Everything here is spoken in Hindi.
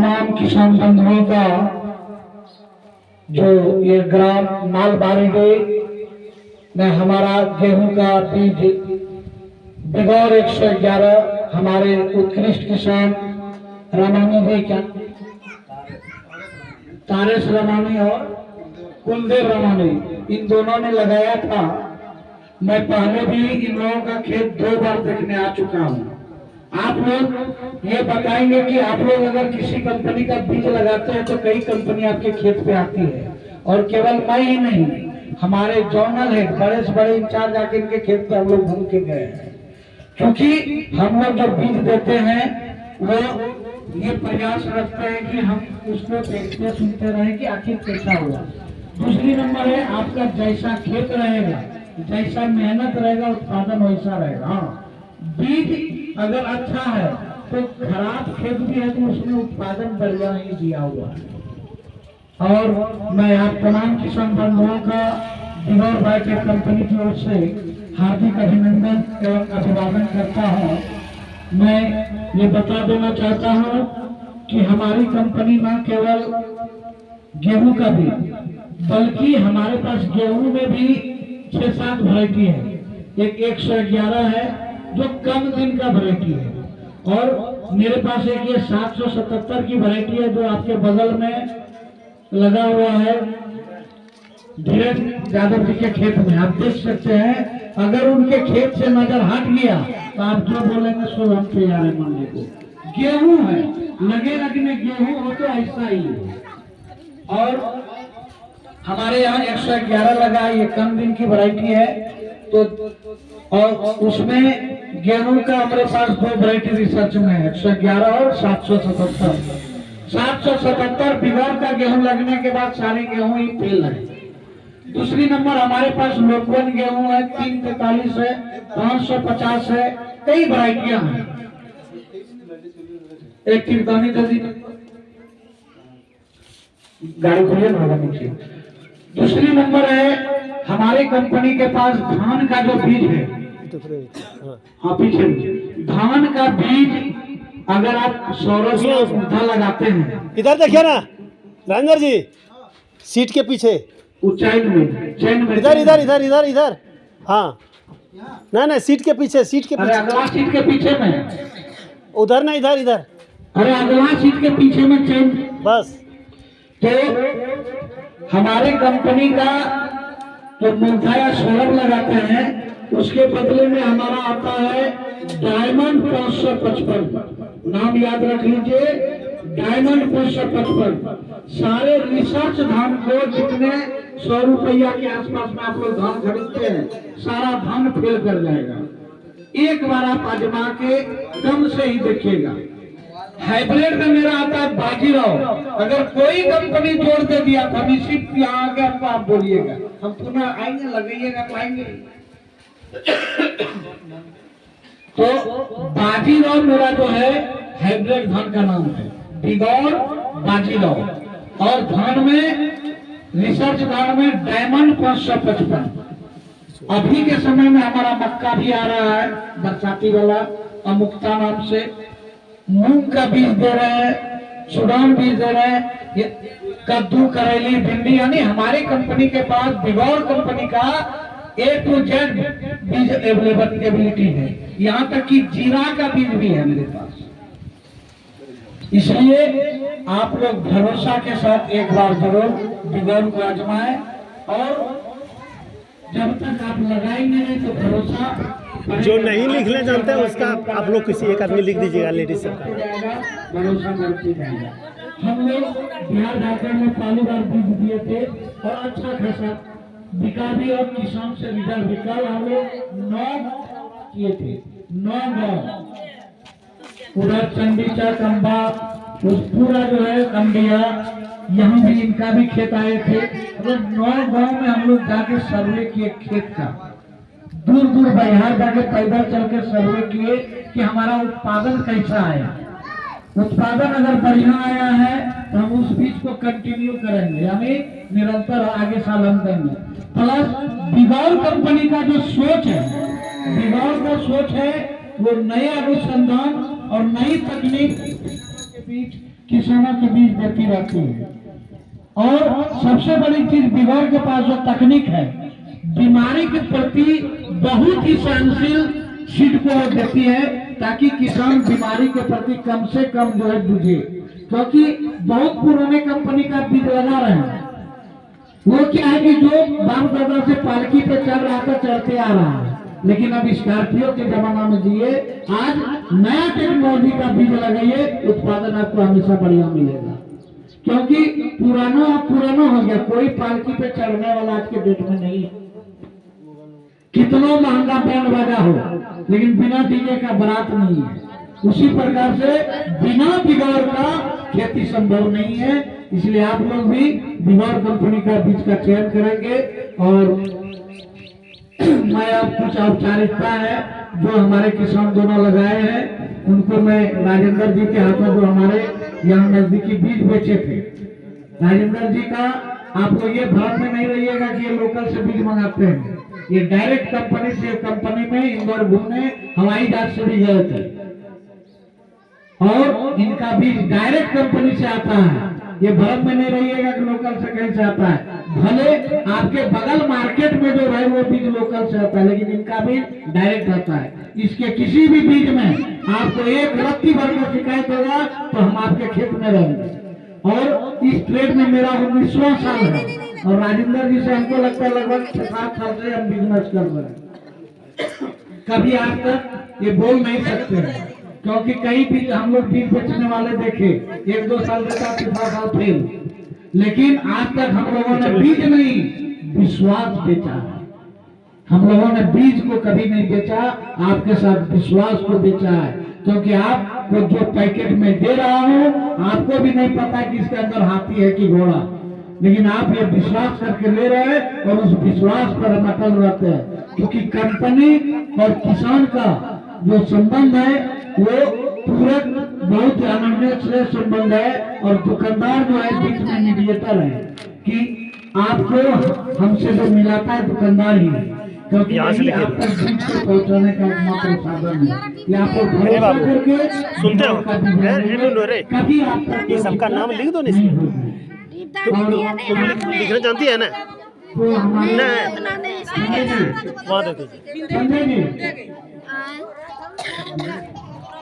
तमाम किसान बंधुओं का जो ये ग्राम मालबारी में हमारा गेहूं का बीज बिगौर 111 हमारे उत्कृष्ट किसान रामानी जी क्या तारेश रामानी और कुलदेव रामानी इन दोनों ने लगाया था। मैं पहले भी इन लोगों का खेत 2 बार देखने आ चुका हूँ। आप लोग ये बताएंगे कि आप लोग अगर किसी कंपनी का बीज लगाते हैं तो कई कंपनी आपके खेत पे आती है, और केवल मैं ही नहीं, हमारे जोनल हेड बड़े से बड़े इंचार्ज आके इनके खेत पे हम लोग घूम के गए हैं। क्योंकि हम लोग जो बीज देते हैं वो ये प्रयास रखते हैं कि हम उसको देखते सुनते रहे कि आखिर कैसा हुआ। दूसरी नंबर है आपका जैसा खेत रहेगा, जैसा मेहनत रहेगा, उत्पादन वैसा रहेगा। हाँ, बीज अगर अच्छा है तो खराब खेत भी है तो उसमें उत्पादन बढ़िया नहीं दिया हुआ है। और मैं आप तमाम किसान बंधुओं का बिगौर बायोटेक कंपनी की ओर से हार्दिक अभिनंदन एवं अभिवादन करता हूँ। मैं ये बता देना चाहता हूँ कि हमारी कंपनी न केवल गेहूं का भी, बल्कि हमारे पास गेहूं में भी 6-7 वैरायटी है। एक 111 है जो कम दिन का वैरायटी है, और मेरे पास एक ये 777 की वैरायटी है जो आपके बगल में लगा हुआ है धीरेन्द्र यादव जी के खेत में। आप देख सकते हैं, अगर उनके खेत से नजर हट गया तो आप जो बोलेंगे सो हम तैयार है मानने को। गेहूं है, लगे लगने गेहूं हो तो ऐसा ही है। और हमारे यहाँ 111 लगा, ये कम दिन की वैरायटी है। तो और उसमें गेहूं का हमारे पास 2 वैरायटी रिसर्च में है, 111 और 777। 777 बिगौर का गेहूं लगने के बाद सारे गेहूं ही फेल है। दूसरी नंबर हमारे पास लोकवन गेहूं है, 343 है, 550 है, कई वैरायटियां हैं। एक कीर्तनी दीदी गाड़ी खुले ना नीचे। दूसरी नंबर है हमारे कंपनी के पास धान का जो बीज है, हाँ पीछे धान का बीज अगर आप सौरभ पौधा लगाते हैं, इधर देखिए ना राजेंद्र जी, सीट के पीछे चैन में इधर इधर इधर इधर इधर, हाँ नहीं सीट के पीछे, सीट के पीछे, अगला सीट के पीछे में, उधर ना इधर इधर, अरे अगला सीट के पीछे में चैन। बस तो हमारे कंपनी का जो मूंगफा या सोलर लगाते हैं उसके बदले में हमारा आता है डायमंड 555। नाम याद रख लीजिए, डायमंड 555। सारे रिसर्च धान को जितने 100 रुपया के आसपास में आप लोग धान खरीदते हैं, सारा धान फेल कर जाएगा। एक बार आप आजमा के दम से ही देखिएगा। हाइब्रिड में मेरा आता है बाजीराव। अगर कोई कंपनी जोड़ दे दिया तो हम इसी यहाँ आके आपको आप बोलिएगा, हम पुनः आएंगे, लगाइएगा तो आएंगे। तो बाजीराव मेरा जो है हाइब्रिड धान का नाम है, बिगौर बाजीराव। और धान में रिसर्च धान में डायमंड 555। अभी के समय में हमारा मक्का भी आ रहा है बरसाती वाला, अमुक्ता नाम से। मूंग का बीज दे रहे हैं, सुडान बीज दे रहे हैं, कद्दू, करेली, भिंडी, यानी हमारी कंपनी के पास बिगौर कंपनी का A to Z बीज अवेलेबिलिटी है। यहाँ तक कि जीरा का बीज भी है मेरे पास। इसलिए आप लोग भरोसा के साथ एक बार जरूर बिगौर को आजमाएं, और जब तक आप लगाएंगे नहीं तो भरोसा, जो नहीं लिखना जानते हैं उसका आप लोग किसी एक आदमी लिख दीजिएगा, लेडीज सबका भरोसा करते जाएगा। हम लोग बिहार झारखंड में पहली बार बीज दिए थे और अच्छा खासा बिका भी, और किसान से रिजल्ट भी। कल हम लोग 9 किए थे, 9 गाँव, उधर चंडीचा, कंबा, उस पूरा जो है कंडिया, यहाँ भी इनका भी खेत आए थे। मतलब 9 गाँव में हम लोग जाके सर्वे किए खेत का, दूर दूर बिहार जाके पैदल चल के सर्वे किए कि हमारा उत्पादन कैसा आया। उत्पादन अगर बढ़िया आया है तो हम उस बीज को कंटिन्यू करेंगे, यानी निरंतर आगे साल हम देंगे। प्लस बिगौर कंपनी का जो सोच है, बिगौर का सोच है वो नए अनुसंधान और नई तकनीक बीज किसानों के बीच देती रहती है। और सबसे बड़ी चीज विभाग के पास जो तकनीक है, बीमारी के प्रति बहुत ही सहनशील सीड को देती है, ताकि किसान बीमारी के प्रति कम से कम जो है जूझे। क्योंकि बहुत पुराने कंपनी का बीज लगा रहे हैं, वो क्या है कि जो बाप दादा से पालकी पे चल रहा था चलते आ रहा है, लेकिन अब स्कॉर्पियो के जमाना में जिए, आज नया टेक्नोलॉजी का बीज लगाइए, उत्पादन आपको हमेशा बढ़िया मिलेगा। क्योंकि पुराना हो गया, कोई पालकी पे चढ़ने वाला आज के डेट में नहीं है। कितना महंगा बैंड बाजा हो, लेकिन बिना डीजे का बारात नहीं है। उसी प्रकार से बिना बिगौर का खेती संभव नहीं है। इसलिए आप लोग भी बिगौर कंपनी का बीज का चयन करेंगे। और मैं अब कुछ औपचारिकता है जो हमारे किसान दोनों लगाए हैं, उनको मैं राजेंद्र जी के हाथों जो हमारे यहाँ नजदीकी बीज बेचे थे, राजेंद्र जी का आप लोग ये भ्रम में नहीं रहिएगा कि ये लोकल से बीज मंगाते हैं। ये डायरेक्ट कंपनी से, कंपनी में इंदौर घूमने हवाई जहाज से भी गए थे, और इनका बीज डायरेक्ट कंपनी से आता है। ये भ्रम में नहीं रहिएगा कि लोकल से कहीं से आता है। भले आपके बगल मार्केट में जो है वो बीज लोकल से आता है, लेकिन इनका बीज डायरेक्ट आता है। इसके किसी भी बीज में आपको एक रत्ती भर का शिकायत होगा तो हम आपके खेत में रहेंगे। और इस ट्रेड में मेरा 19वां साल है, और राजेंद्र जी से हमको लगता है लगभग 7 साल से हम बिजनेस कर रहे हैं। कभी आज तक ये बोल नहीं सकते हैं, क्योंकि कई बीज हम लोग बीज बेचने वाले देखे, 1-2 साल देता, 3 साल फेल, लेकिन आज तक हम लोगों ने बीज नहीं, विश्वास बेचा है। हम लोगों ने बीज को कभी नहीं बेचा, आपके साथ विश्वास को बेचा है। क्योंकि आपको जो पैकेट में दे रहा हूं, आपको भी नहीं पता कि इसके अंदर हाथी है कि घोड़ा, लेकिन आप ये विश्वास करके ले रहे हैं, और उस विश्वास पर हम अटल रहते हैं। क्योंकि कंपनी और किसान का जो संबंध है वो पूरक, बहुत अनन्य संबंध है। और दुकानदार जो है बीच में मीडिएटर है, कि आपको हमसे जो मिलाता है दुकानदार ही है, क्योंकि यही आप तक बीज को पहुंचाने का एकमात्र साधन है। ये आपको भरोसा करके सुनते हो कभी आप तक ये सबका नाम लिख दो नहीं, तुम लिखना जानती है ना? तो हमारे वहाँ देखो संजय जी